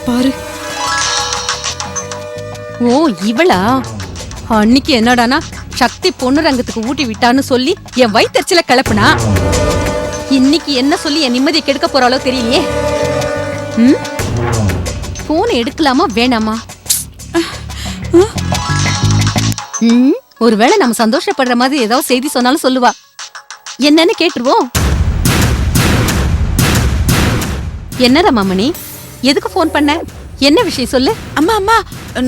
பாரு. ஓ இவளா? அன்னைக்கு என்னடானா சக்தி பொண்ணு ரங்கத்துக்கு ஊட்டி விட்டான்னு சொல்லி என் வயிற்றுல கிளப்புனா, இன்னைக்கு என்ன சொல்லி என் நிம்மதியை கெடுக்க போறாளோ தெரியலையே. போன் எடுக்கலாமா வேணாமா? ஒருவேளை நம்ம சந்தோஷப்படுற மாதிரி ஏதாவது செய்தி சொன்னாலும் சொல்லுவா. என்னன்னு கேட்டுருவோம். என்ன ரமாமணி, எதுக்கு போன் பண்ண? என்ன விஷயம் சொல்லு. அம்மா அம்மா,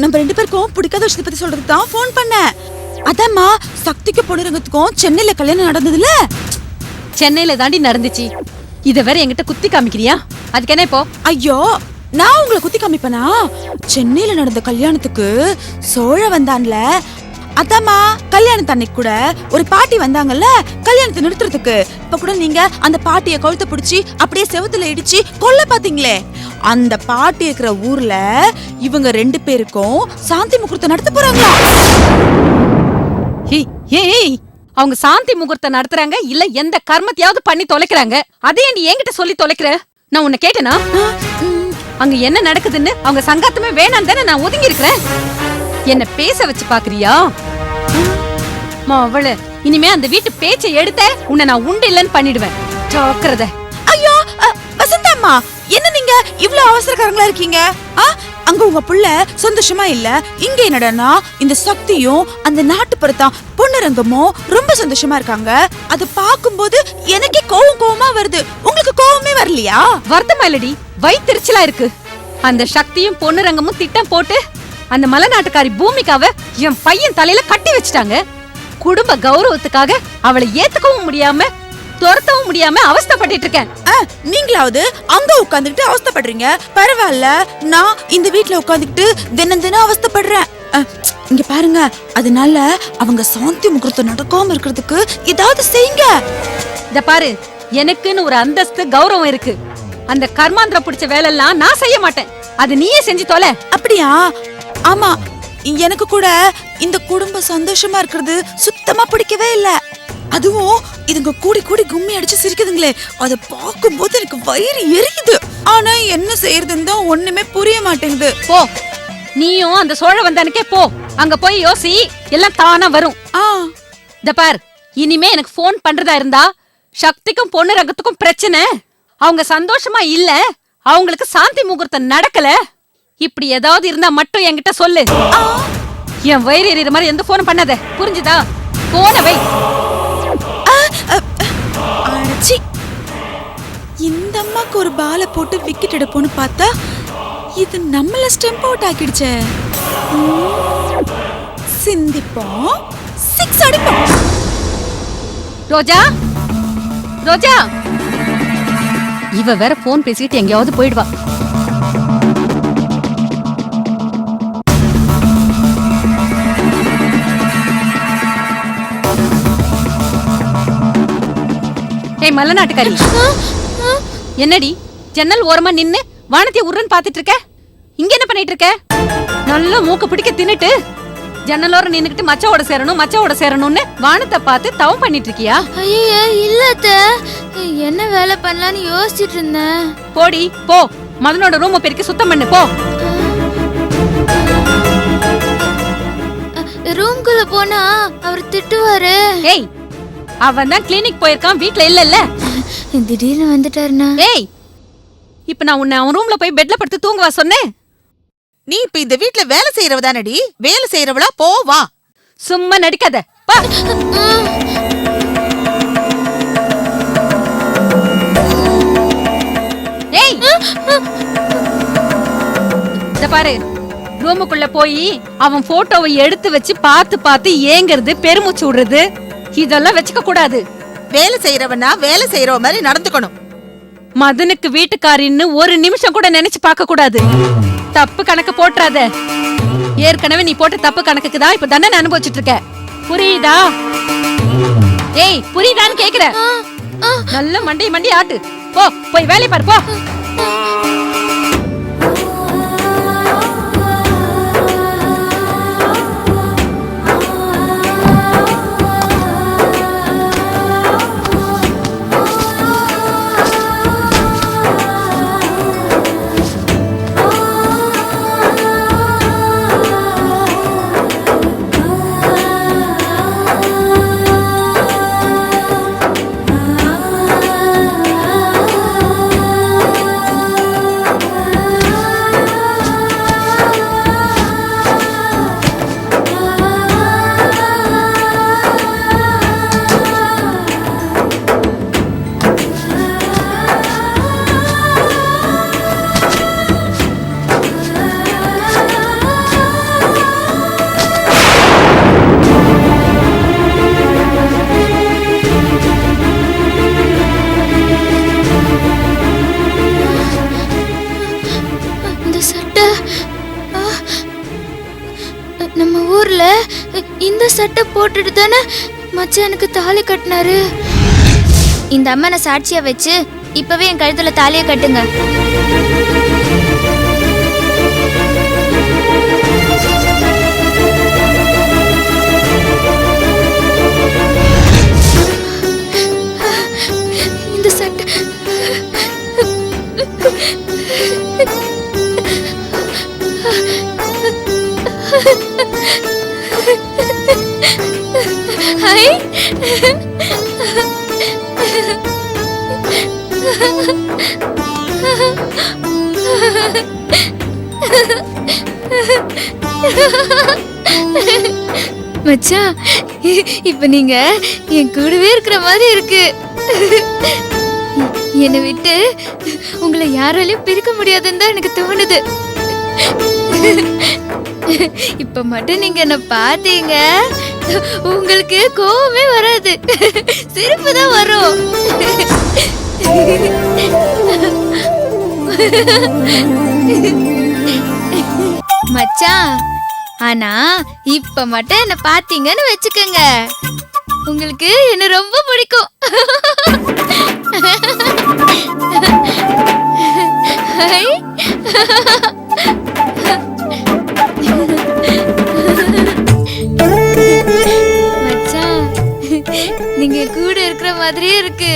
நம்ம 2 பேருக்கும் பிடிக்காத விஷயத்தை பத்தி சொல்றதுக்கு தான் போன் பண்ணேன். அதாம்மா, சக்திக்கு பொண்ணுரங்கத்துக்கும் சென்னையில கல்யாணம் நடந்ததுல. சென்னையில தாண்டி நடந்துச்சு. இத வேற என்கிட்ட குத்தி காமிக்கிறியா? அதுக்கு என்ன இப்போ? ஐயோ, நான் உங்களை குத்தி காமிப்பனா? சென்னையில நடந்த கல்யாணத்துக்கு சோழ வந்தான்ல, அதாம்மா கல்யாணத்து அன்னைக்கு கூட ஒரு பாட்டி வந்தாங்கல்ல கல்யாணத்தை நிறுத்துறதுக்கு. இப்ப கூட நீங்க அந்த பாட்டிய கழுத்தை பிடிச்சி அப்படியே செவுத்துல இடிச்சு கொல்ல பாத்தீங்களே, அந்த பாட்டி இருக்கிற ஊர்ல இவங்க 2 பேருக்கும் சாந்தி முகூர்த்தம் நடத்த போறாங்களா? ஏய், அவங்க சாந்தி முகூர்த்தம் நடத்துறாங்க இல்ல எந்த கர்மத்தையாவது பண்ணி தொலைக்கிறாங்க. அதே நீ என்கிட்ட சொல்லி தொலைக்கிற? நான் உன்னை கேட்டேனா? அங்க என்ன நடக்குதுன்னு அவங்க சங்காத்தமே வேணாம் தானே நான் ஒதுங்கி இருக்கிறேன். என்ன பேச வச்சு பாக்குறியா? அவள இனிமே அந்த வீட்டு பேச்சை எடுத்த உன்னை நான் உண்டு இல்லன்னு பண்ணிடுவேன். ஜாக்கிரதை. ஐயோ வசந்தாம்மா, என்ன நீங்க இவ்ளோ அவசரக்காரங்களா இருக்கீங்க? அங்க உங்க புள்ள சந்தோஷமா இல்ல, இங்க என்னடனா இந்த சக்தியும் அந்த நாட்டுப்புறத்தான் பொண்ணுரங்கமும் ரொம்ப சந்தோஷமா இருக்காங்க. அது பாக்கும்போது எனக்கே கோவமா வருது. உங்களுக்கு கோவமே வரலையா? வருத்தமா இல்லடி, வயிற்றுச்சலா இருக்கு. அந்த சக்தியும் பொண்ணுரங்கமும் திட்டம் போட்டு அந்த மலைநாட்டுக்காரி பூமிக்காவ என் பையன் தலையில கட்டி வச்சுட்டாங்க. குடும்ப கௌரவத்துக்காக அவளை ஏத்துக்கவும் முடியாம துரத்தவும் முடியாம அவஸ்தைப்பட்டு இருக்கேன். நீங்களாவது அங்க உட்காந்துக்கிட்டு அவஸ்தைப்படுறீங்க, பரவாயில்ல. நான் இந்த வீட்டுல உட்காந்துக்கிட்டு தினம் தினம் அவஸ்தைப்படுறேன். இங்க பாருங்க, அதனால அவங்க சாந்தி முகூர்த்தம் நடக்காம இருக்கிறதுக்கு ஏதாவது செய்யுங்க. இத பாரு, எனக்குன்னு ஒரு அந்தஸ்து கௌரவம் இருக்கு. அந்த கர்மாந்திரம் பிடிச்ச வேலை எல்லாம் நான் செய்ய மாட்டேன். அது நீயே செஞ்சு தொலை. அப்படியா? ஆமா, எனக்கு கூட இந்த குடும்ப சந்தோஷமா இருக்கிறது சுத்தமா பிடிக்கவே இல்ல. அதுவும் இதுங்க கூடி கூடி கும்மி அடிச்சு சிரிக்குதுங்களே, அத பாக்கும்போது எனக்கு வயிறு எரியுது. ஆனா என்ன செய்யறதுன்னு தான் ஒண்ணுமே புரிய மாட்டேங்குது. போ, நீயும் அந்த சோழ வந்தானுக்கே போ. அங்க போய் யோசி, எல்லாம் தானா வரும். இத பார், இனிமே எனக்கு போன் பண்றதா இருந்தா சக்திக்கும் பொண்ணு ரகத்துக்கும் பிரச்சனை, அவங்க சந்தோஷமா இல்ல, அவங்களுக்கு சாந்தி முகூர்த்தம் நடக்கல, இப்படி ஏதாவது இருந்தா மட்டும் என்கிட்ட சொல்லு. என் வயிறு எறிகிற மாதிரி எந்த போனும் பண்ணாத, புரிஞ்சுதா? போன வை. இந்த அம்மாக்கு ஒரு பால போட்டு விக்கெட் எடுப்போன்னு பார்த்தா இது நம்மள ஸ்டெம்ப் அவுட் ஆக்கிடுச்சே. சிந்திப்போம், 6 அடிப்போம். ரோஜா, ரோஜா, இவ வேற போன் பேசிட்டு எங்கேயாவது போயிடுவா. ஏய் மலைநாட்டுக்காரி, என்னடி ஜன்னல் ஓரமா நின்னு வானத்தை உருன்னு பாத்துட்டு இருக்க? இங்க என்ன பண்ணிட்டு இருக்க? நல்லா மூக்க பிடிக்க தின்னுட்டு ஜன்னலோர நின்னுக்கிட்டு மச்சாவோட சேரணும்னு வானத்தை பார்த்து தவம் பண்ணிட்டு இருக்கியா? ஐயா இல்ல, என்ன வேலை பண்ணலான்னு யோசிச்சுட்டு இருந்தேன். போடி போ, மதனோட ரூம பெருக்கி சுத்தம் பண்ணு போ. ரூம்குள்ள போனா அவர் திட்டுவாரு. ஏய், அவன் தான் கிளினிக் போயிருக்கான், வீட்ல இல்லல்ல. திடீர்னு வந்துட்டாருனா? ஏய், இப்ப நான் உன்னை அவன் ரூம்ல போய் பெட்ல படுத்து தூங்குவா சொன்னேன். நீ இப்ப இந்த வீட்ல வேலை செய்யறவதானடி? வேலை செய்யறவளா? போ வா. சும்மா நடிக்காத. பா. ஏய், இத பாரு, ரூமுக்குள்ள போய் அவன் போட்டோவை எடுத்து வச்சு பார்த்து பார்த்து ஏங்கிறது, பெருமூச்சு விடுறது, இதெல்லாம் வச்சுக்க கூடாது. வேலை செய்யறவனா வேலை செய்யறவ மாதிரி நடந்துக்கணும். மதனுக்கு வீட்டுக்காரின்னு ஒரு நிமிஷம் கூட நினைச்சு பார்க்க கூடாது. தப்பு கணக்கு போட்டுறாத. ஏற்கனவே நீ போட்ட தப்பு கணக்குக்கு தான் இப்ப தண்டனை அனுபவிச்சுட்டு இருக்க. புரியுதா? ஏய், புரியுதான்னு கேக்குற? நல்ல மண்டி ஆட்டு. போ, போய் வேலைய பாரு போ. வேஷம் போட்டுட்டு தானே மச்சான் எனக்கு தாலி கட்டினாரு. இந்த அம்மனை சாட்சியா வச்சு இப்பவே என் கழுத்துல தாலியை கட்டுங்க. இந்த சட்டை ஹாய். மச்சான், இப்ப நீங்க என் கூடவே இருக்கிற மாதிரி இருக்கு. என்னை விட்டு உங்களை யாராலையும் பிரிக்க முடியாதுன்னு தான் எனக்கு தோணுது. இப்ப மட்டும் நீங்க என்ன பாத்தீங்க, உங்களுக்கு கோவமே வராது, சிரிப்பு தான் வரும். மச்சான், ஆனா இப்ப மட்டும் என்ன பாத்தீங்கன்னு வச்சுக்கோங்க, உங்களுக்கு என்ன ரொம்ப பிடிக்கும். மச்சான், நீங்க கூட இருக்கிற மாதிரியே இருக்கு.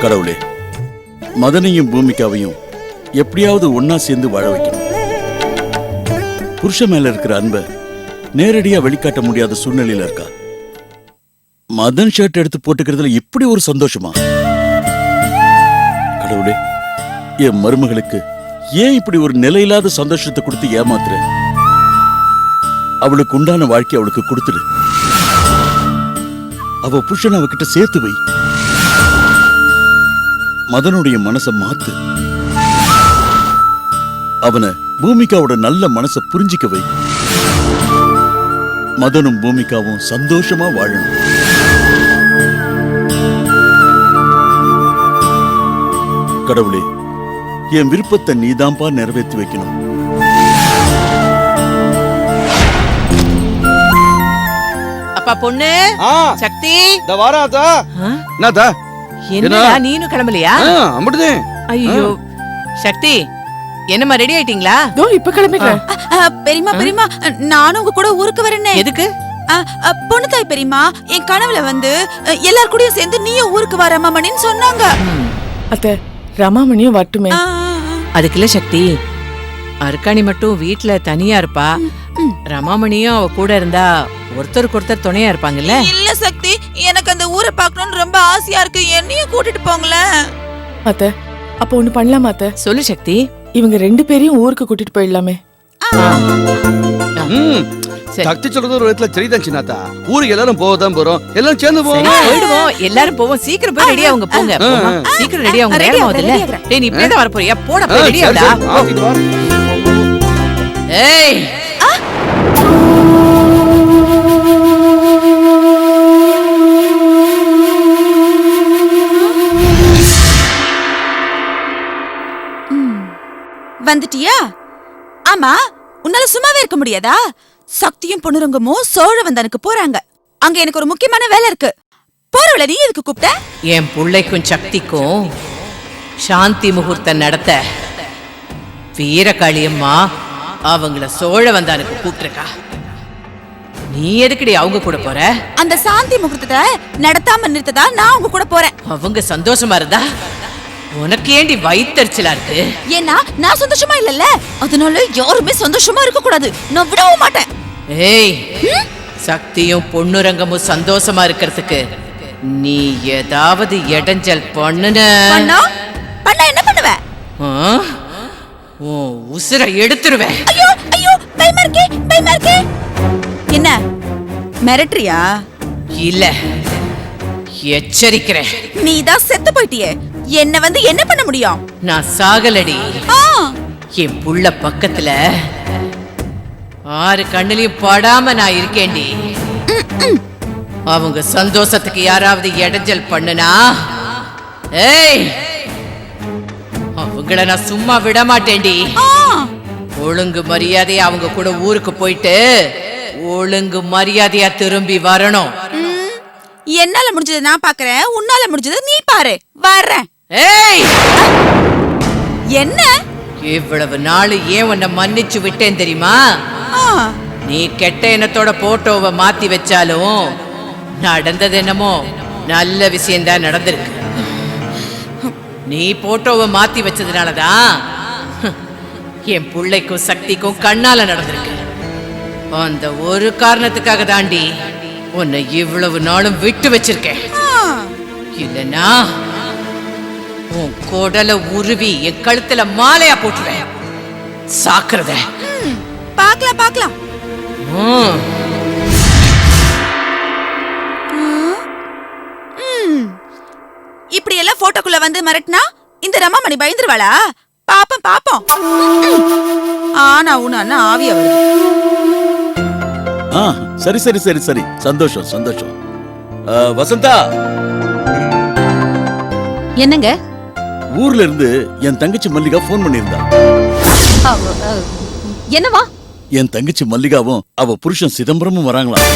கடவுளே, மதனையும் பூமிகாவையும் எப்படியாவது ஒன்னா சேர்ந்து வாழ வைக்கணும். புருஷன் மேல இருக்கிற அன்பை நேரடியா வெளிக்காட்ட முடியாத சூழ்நிலையில இருக்கா. மதன் ஷர்ட் எடுத்து போட்டுக்கிறதுல இப்படி ஒரு சந்தோஷமா? கடவுளே, என் மருமகளுக்கு ஏன் இப்படி ஒரு நிலையில்லாத சந்தோஷத்தை கொடுத்து ஏமாத்துற? அவளுக்கு உண்டான வாழ்க்கை அவளுக்கு கொடுத்துடு. அவ புருஷன் அவகிட்ட சேர்த்து வை. மதனுடைய மனச மாத்து. அவனை பூமிகாவோட நல்ல மனச புரிஞ்சிக்க வை. மதனும் பூமிகாவும் சந்தோஷமா வாழணும். கடவுளே, என் விருப்பத்தை நீதான்பா நிறைவேற்றி வைக்கணும். அப்பா பொண்ணு சக்தி வாராதா? என்னதா? என்னடா நீனும் கிளம்பலையா? அம்படுதே. ஐயோ சக்தி, என்னம்மா ரெடி ஆயிட்டீங்களா? தோ இப்ப கிளம்பிடுறேன். பெரியமா பெரியமா, நானும் உங்க கூட ஊருக்கு வரேனே. எதுக்கு? பொண்ணு தாய் பெரியமா, என் கனவுல வந்து எல்லார் கூடயும் சேர்ந்து நீயும் ஊருக்கு வர மாமணின்னு சொன்னாங்க. அத்தை, ரமாமணியும் வரட்டுமே. அதுக்குள்ள சக்தி, அர்க்காணி மட்டும் வீட்ல தனியா இருப்பா. ரமாமணியும் அவ கூட இருந்தா ஒருத்தருக்கு ஒருத்தர் துணையா இருப்பாங்கல்ல. இல்ல சக்தி, எனக்கு அந்த ஊரை பார்க்கணும்னு ரொம்ப ஆசையா இருக்கு, என்னையும் கூட்டிட்டு போங்களேன். அத்தை, அப்ப ஒண்ணு பண்ணலாமா அத்தை? சொல்லு சக்தி. இவங்க 2 பேரையும் ஊருக்கு கூட்டிட்டு போயிடலாமே. சக்தி சொல்றது ஒரு விதத்துல சரிதான் சின்னாத்தா. ஊருக்கு எல்லாரும் போகதான் போறோம், எல்லாரும் சேர்ந்து போயிடுவோம். எல்லாரும் போவோம். சீக்கிரம் போய் ரெடி ஆகுங்க. போங்க, சீக்கிரம் ரெடி ஆகுங்க. நேரம் ஆகுதுல்ல. டேய், நீ இப்படியே தான் வர போறியா? போடா, போய் ரெடி ஆகுடா. ஏய், வந்துட்டியா? ஆமா, உன்னால சும்மாவே இருக்க முடியாதா? சக்தியும் பொண்ணுரங்கமும் சோழவந்தானுக்கு போறாங்க. அங்க எனக்கு ஒரு முக்கியமான வேலை இருக்கு. போறவள நீ எதுக்கு கூப்பிட்ட? என் புள்ளைக்கும் சக்திக்கும் சாந்தி முகூர்த்தம் நடத்த வீரகாளியம்மா அவங்கள சோழவந்தானுக்கு கூப்பிட்டுருக்கா. நீ எதுக்குடி அவங்க கூட போற? அந்த சாந்தி முகூர்த்தத்தை நடத்தாம நிறுத்ததா நான் உங்க கூட போறேன். அவங்க சந்தோஷமா இருந்தா உனக்கு ஏண்டி வயித்தறிச்சலா இருக்கு? ஏன்னா நான் சந்தோஷமா இல்லல்ல, அதனால யாருமே சந்தோஷமா இருக்க கூடாது. நான் விடவும் மாட்டேன். ஏய், சக்தியும் பொண்ணுரங்கமும் சந்தோஷமா இருக்கிறதுக்கு நீ ஏதாவது இடைஞ்சல் பண்ணுன பண்ணா என்ன பண்ணுவ? உசுரை எடுத்துருவேன். ஐயோ ஐயோ, பயமா இருக்கே. என்ன மிரட்டறியா? இல்ல, எச்சரிக்கிறேன். நீ தான் செத்து போயிட்டியே, என்ன வந்து என்ன பண்ண முடியும்? நான் சாகலடி. என் புள்ள பக்கத்துல 6 கண்ணுலயும் படாம நான் இருக்கேன்டி. அவங்க சந்தோஷத்துக்கு யாராவது இடைஞ்சல் பண்ணுனா, ஏய், உங்களை நான் சும்மா விட மாட்டேன்டி. ஆ, ஒழுங்கு மரியாதையா அவங்க கூட ஊருக்கு போயிட்டு ஒழுங்கு மரியாதையா திரும்பி வரணும். என்னால முடிஞ்சதை நான் பாக்குறேன், உன்னால முடிஞ்சதை நீ பாரு. வர்றேன். ஏய், என்ன? இவ்வளவு நாள் ஏன் உன்னை மன்னிச்சு விட்டேன் தெரியுமா? ஆ, நீ கெட்ட எண்ணத்தோட போட்டோவை மாத்தி வச்சாலும் நடந்தது என்னமோ நல்ல விஷயம்தான் நடந்திருக்கு. நீ போட்டோவை மாத்தி வச்சதுனாலதான் என் பிள்ளைக்கும் சக்திக்கும் கண்ணால நடந்திருக்கு. அந்த ஒரு காரணத்துக்காக தாண்டி உன்னை இவ்வளவு நாளும் விட்டு வச்சிருக்கேன். ஆ. இல்லனா உன் குடலை உருவி என் கழுத்துல மாலையா போட்டுருவேன். சாக்குறத பாக்கலாம் பாக்கலாம். இப்படி எல்லாம் போட்டோக்குள்ள வந்து மிரட்டினா இந்த ரமாமணி பயந்துருவாளா? பாப்போம் பாப்போம். ஆனா உனா ஆவியா வருது. ஆ, சரி சரி சரி சரி, சந்தோஷம் சந்தோஷம். வசந்தா, என்னங்க? ஊர்ல இருந்து என் தங்கச்சி மல்லிகா போன் பண்ணியிருந்தா. என்னவா? என் தங்கச்சி மல்லிகாவும் அவ புருஷன் சிதம்பரமும் வராங்களாம்.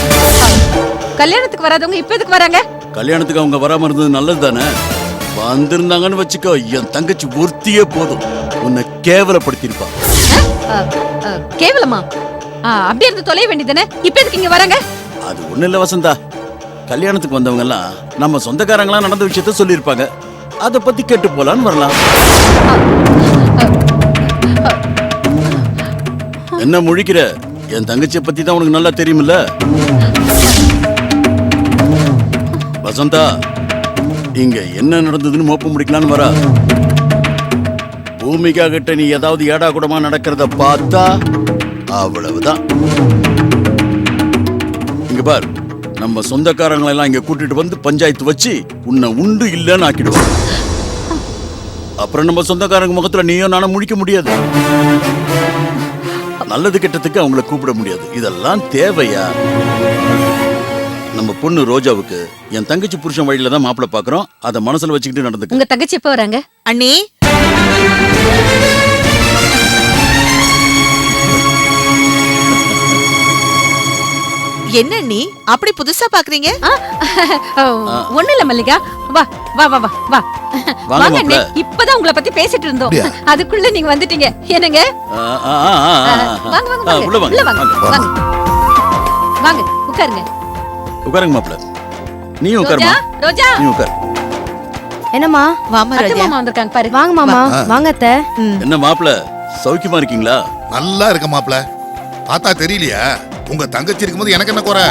கல்யாணத்துக்கு வராதவங்க இப்ப எதுக்கு வராங்க? கல்யாணத்துக்கு அவங்க வராம இருந்தது நல்லது தானே. வந்திருந்தாங்கன்னு வச்சுக்கோ, என் தங்கச்சி ஒருத்தியே போதும் உன்னை கேவலப்படுத்திருப்பா. கேவலமா? அப்படி இருந்து தொலைய வேண்டியதானே. இப்ப எதுக்கு இங்க வராங்க? அது ஒண்ணு இல்ல வசந்தா, கல்யாணத்துக்கு வந்தவங்க எல்லாம் நம்ம சொந்தக்காரங்களா நடந்த விஷயத்த சொல்லியிருப்பாங்க. அத பத்தி கேட்டு போலான்னு வரலாம். என்ன முழிக்கிற? என் தங்கச்சியை பத்தி தான் உனக்கு நல்லா தெரியுமில்ல. வசந்தா, இங்க என்ன நடந்ததுன்னு மோப்ப முடிக்கலான்னு வரா. பூமிகா கிட்ட நீ ஏதாவது ஏடா கூடமா நடக்கிறத பார்த்தா அவ்வளவுதான். இங்க பார், நம்ம சொந்தக்காரங்களை எல்லாம் இங்க கூட்டிட்டு வந்து பஞ்சாயத்து வச்சு உன்னை உண்டு இல்லைன்னு ஆக்கிடுவோம். அப்புறம் நம்ம சொந்தக்காரங்க முகத்துல நீயும் நானும் முழிக்க முடியாது. நல்லது கெட்டதுக்கு அவங்கள கூப்பிட முடியாது. இதெல்லாம் தேவையா? நம்ம பொண்ணு ரோஜாவுக்கு என் தங்கச்சி புருஷன் வழியில தான் மாப்பிள்ள பாக்குறோம். அதை மனசுல வச்சுக்கிட்டு நடந்துக்க. உங்க தங்கச்சி எப்ப வராங்க? அண்ணி, என்ன நீ அப்படி புதுசா பாக்குறீங்க? ஒண்ணு இல்ல மல்லிகா, வா வா வா வா வா. வாங்க வாங்க அண்ணே, மாப்ள. இப்பதான் உங்களை பத்தி பேசிட்டு இருந்தோம். அதுக்குள்ள நீங்க வந்துட்டீங்க. என்னங்க? வாங்க வாங்க வாங்க. உள்ள வாங்க. உள்ள வாங்க. வாங்க வாங்க, உட்காருங்க. உட்காருங்க மாப்பிள்ள. நீ உட்காருமா. ரோஜா, நீ உட்காரு. என்னம்மா? வாமா அத்தை ராஜா. மாமா வந்திருக்காங்க பாரு. வாங்க மாமா. வாங்க அத்தை. என்ன மாப்பிள்ள, சௌக்கியமா இருக்கீங்களா? நல்லா இருக்க மாப்ள. பார்த்தா தெரியலையா? உங்க தங்கச்சி இருக்கும்போது எனக்கு என்ன குறை?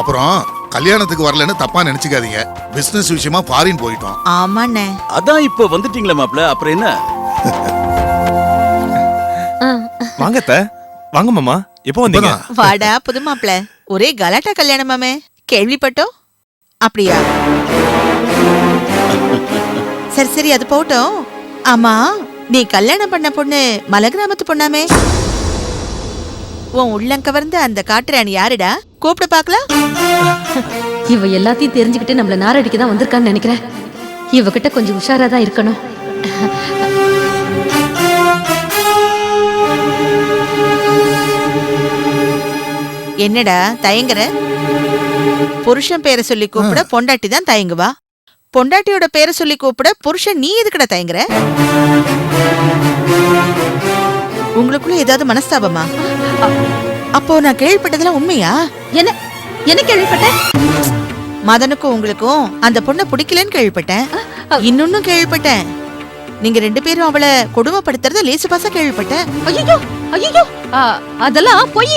அப்புறம் கல்யாணத்துக்கு வரலன்னு தப்பா நினைச்சுக்காதீங்க. பிசினஸ் விஷயமா ஃபாரின் போயிட்டோம். ஆமாண்ணே. அதான் இப்ப வந்துட்டீங்களா மாப்பிள்ள, அப்புறம் என்ன? வாங்க அத்தை. வாங்க மாமா. எப்போ வந்தீங்க? வாடா புது மாப்பிள. ஒரே கலாட்டா கல்யாணமாமே, கேள்விப்பட்டோம். அப்படியா? சரி சரி, அது போட்டோம். ஆமா, நீ கல்யாணம் பண்ண பொண்ணு மலை கிராமத்து பொண்ணாமே. உன் உள்ளங்கவர்ந்து அந்த காட்டுறாணி யாருடா? கூப்பிட பாக்கலாம். இவ எல்லாத்தையும் தெரிஞ்சுக்கிட்டு நம்மள நாரடிக்க தான் வந்திருக்கான்னு நினைக்கிறேன். இவகிட்ட கொஞ்சம் உஷாரா தான் இருக்கணும். என்னடா தயங்குற? புருஷன் பேரை சொல்லி கூப்பிட பொண்டாட்டி தான் தயங்குவா. பொண்டாட்டியோட பேரை சொல்லி கூப்பிட புருஷன் நீ எதுக்குடா தயங்குற? உங்களுக்குள்ள ஏதாவது மனஸ்தாபமா? அப்போ நான் கேள்விப்பட்டதெல்லாம் உண்மையா? என்ன என்ன கேள்விப்பட்டேன்? மதனுக்கும் உங்களுக்கும் அந்த பொண்ணை பிடிக்கலன்னு கேள்விப்பட்டேன். இன்னொன்னும் கேள்விப்பட்டேன், நீங்க ரெண்டு பேரும் அவளை கொடுமைப்படுத்துறத லேசு பாசா கேள்விப்பட்டேன். ஐயோ ஐயோ, அதெல்லாம் பொய்.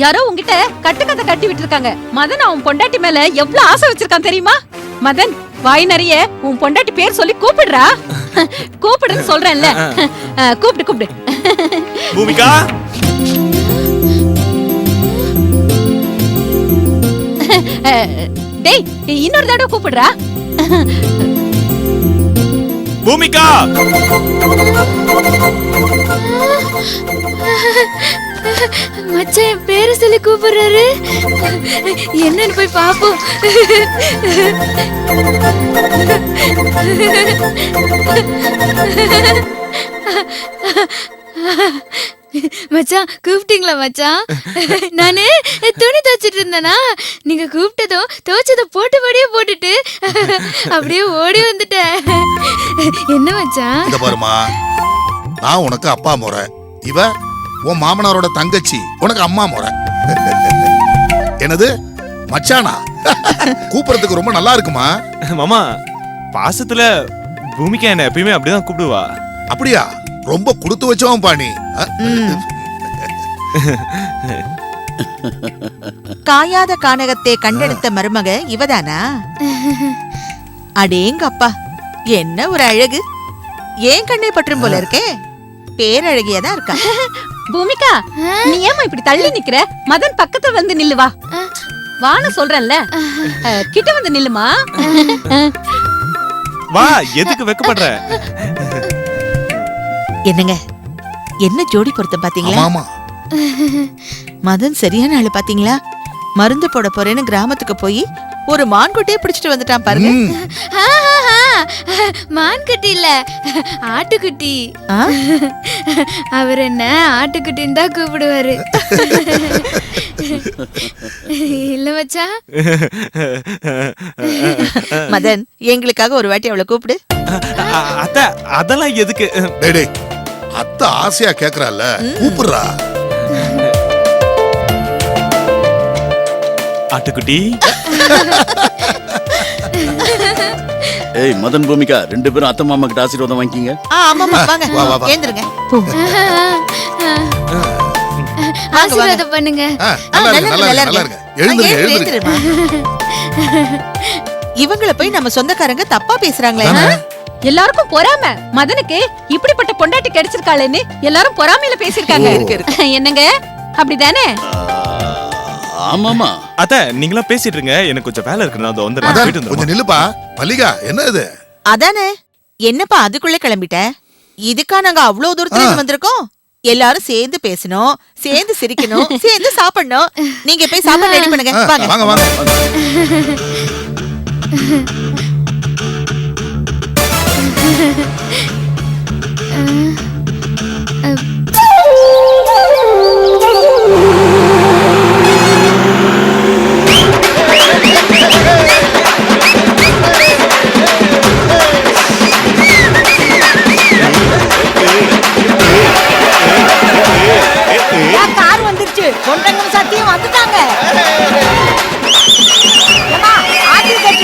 யாரோ உங்ககிட்ட கட்டுக்கதை கட்டி விட்டு இருக்காங்க. மதன் அவன் பொண்டாட்டி மேல எவ்வளவு ஆசை வச்சிருக்கான் தெரியுமா? மதன், வாய் நிறைய உன் பொண்டாட்டி பேர் சொல்லி கூப்பிடுறா. கூப்பிடுன்னு சொல்றேன்ல. கூப்பிடு கூப்பிடு. பூமிகா. டேய், இன்னொரு தடவை கூப்பிடுறா. பூமிகா. மச்சான் பேரை சொல்லி கூப்பிடுறாரு. என்னன்னு போய் பாப்போம். மச்சான் கூப்பிட்டீங்களா மச்சான்? நானு துணி துவைச்சிட்டு இருந்தேனா, நீங்க கூப்பிட்டதும் துவைச்சத போட்டபடியே போட்டுட்டு அப்படியே ஓடி வந்துட்டேன். என்ன மச்சான்? இத பாருமா, நான் உனக்கு அப்பா முறை, இவ உன் மாமனாரோட தங்கச்சி, உனக்கு அம்மா முறை. என்னது மச்சானா? கூப்பிடுறதுக்கு ரொம்ப நல்லா இருக்குமா? மாமா பாசத்துல பூமிகா என்ன எப்பயுமே அப்படிதான் கூப்பிடுவா. அப்படியா? ரொம்ப கொடுத்து வச்சவன் பாணி. காயாத கானகத்தை கண்டெடுத்த மருமக இவதானா? அடேங்கப்பா, என்ன ஒரு அழகு! ஏன் கண்ணை பற்றும் போல இருக்கே. பேரழகியதான் இருக்கா. பூமிகா, நீ ஏமா இப்படி தள்ளி நிக்கிற? மதன் பக்கத்துல வந்து நில்லு, வா வான்னு சொல்றேன்ல, கிட்ட வந்து நில்லுமா. வா, எதுக்கு வெக்கப்படுற? என்னங்க, என்ன ஜோடி பொருத்தம் பாத்தீங்களா? ஆமா மதன் சரியான ஆளு பாத்தீங்களா? மருந்து போட போறேன்னு கிராமத்துக்கு போய் ஒரு மான்குட்டியே பிடிச்சிட்டு வந்துட்டான் பாருங்க. மான்குட்டி இல்ல, ஆட்டுக்குட்டி. ஆ? அவர் என்ன ஆட்டுக்குட்டின்னு தான் கூப்பிடுவாரு. இல்ல மச்சா? மதன், எங்களுக்காக ஒரு வாட்டி அவளை கூப்பிடு. அத்தை, அதெல்லாம் எதுக்கு? டேய் டேய், அத்தை ஆசையா கேக்குறால, கூப்பிடுறா. ஆட்டுக்குட்டி. ஏய் மதன் பூமிகா, ரெண்டு பேரும் அத்தை மாமா கிட்ட ஆசீர்வாதம் வாங்கிங்க. ஆமாமா, வாங்க வா, வா, வா. ஏந்திருங்க. ஆசீர்வாதம் பண்ணுங்க. நல்லா இருக்கு, நல்லா இருக்கு, நல்லா இருக்கு. எழுந்துருங்க, எழுந்துருங்க. இவங்கள போய் நம்ம சொந்தக்காரங்க தப்பா பேசுறாங்களே. எல்லாருக்கும் பொறாம. மதனுக்கு இப்படிப்பட்ட பொண்டாட்டி கிடைச்சிருக்காளேன்னு எல்லாரும் பொறாமையில பேசிருக்காங்க. என்னங்க, அப்படிதானே? ஆமாமா. அத்தை, நீங்களா பேசிட்டு இருங்க, எனக்கு கொஞ்சம் வேலை இருக்கு. நான் வந்துடுறேன். மதன், போயிட்டு கொஞ்சம் வந்துடுறேன். நில்லுப்பா. மல்லிகா, என்ன இது? அதானே, என்னப்பா அதுக்குள்ள கிளம்பிட்ட? இதுக்கா நாங்க அவ்வளவு தூரத்துல இருந்து வந்திருக்கோம்? எல்லாரும் சேர்ந்து பேசணும், சேர்ந்து சிரிக்கணும், சேர்ந்து சாப்பிடணும். நீங்க போய் சாப்பாடு ரெடி பண்ணுங்க. வாங்க. வாங்க வாங்க. கார் வந்துருச்சு. கொண்டங்களும் சத்தியம் வந்துட்டாங்க.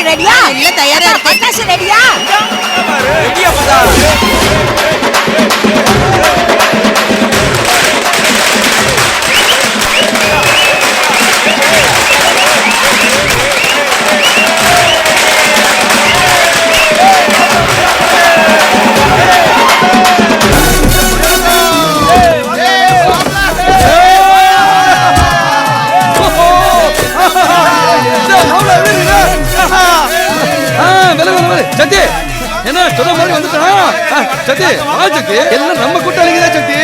ரெடியா? இல்ல, தயாரா இருக்கு. பட்டாசு ரெடியா? சக்தி, என்ன சொன்ன மாதிரி வந்துட்டான். சக்தி, வா சக்தி, எல்லாம் நம்ம கூட்டாளிங்க தான் Sakthi.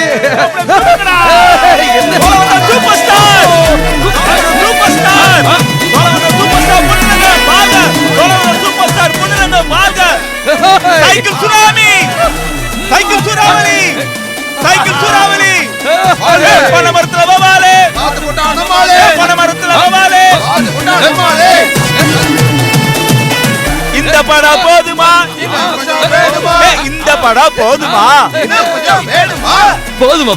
Super star, super star, super star பொண்ணுங்க பாங்க, சூப்பர் ஸ்டார் பொண்ணுங்க பாங்க. சைக்கிள் சுனாமி, சைக்கிள் சூறாவளி, சைக்கிள் சூறாவளி. பணமரத்துல வவாலே, பணமரத்துல வவாலே. இந்த படம் போதுமா? இந்த படம் போதுமா? போதுமா?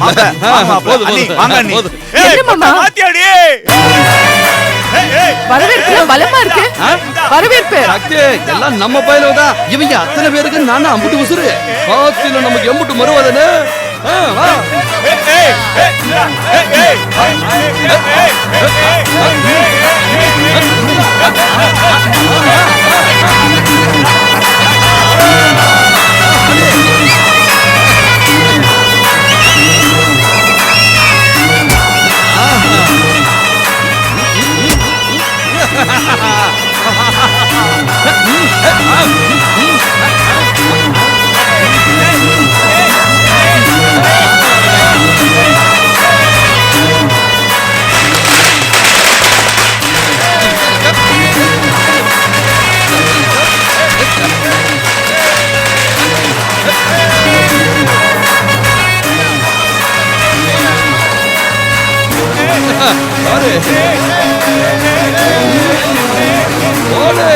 வரவேற்பு பலமா இருக்கு. வரவேற்பு சக்தி, எல்லாம் நம்ம பயிலதான். இவங்க அத்தனை பேருக்கு நான் அம்புட்டு உசுறு. பாத்தில நமக்கு எம்புட்டு மறுவாதனே. வா. பாரு ஓடு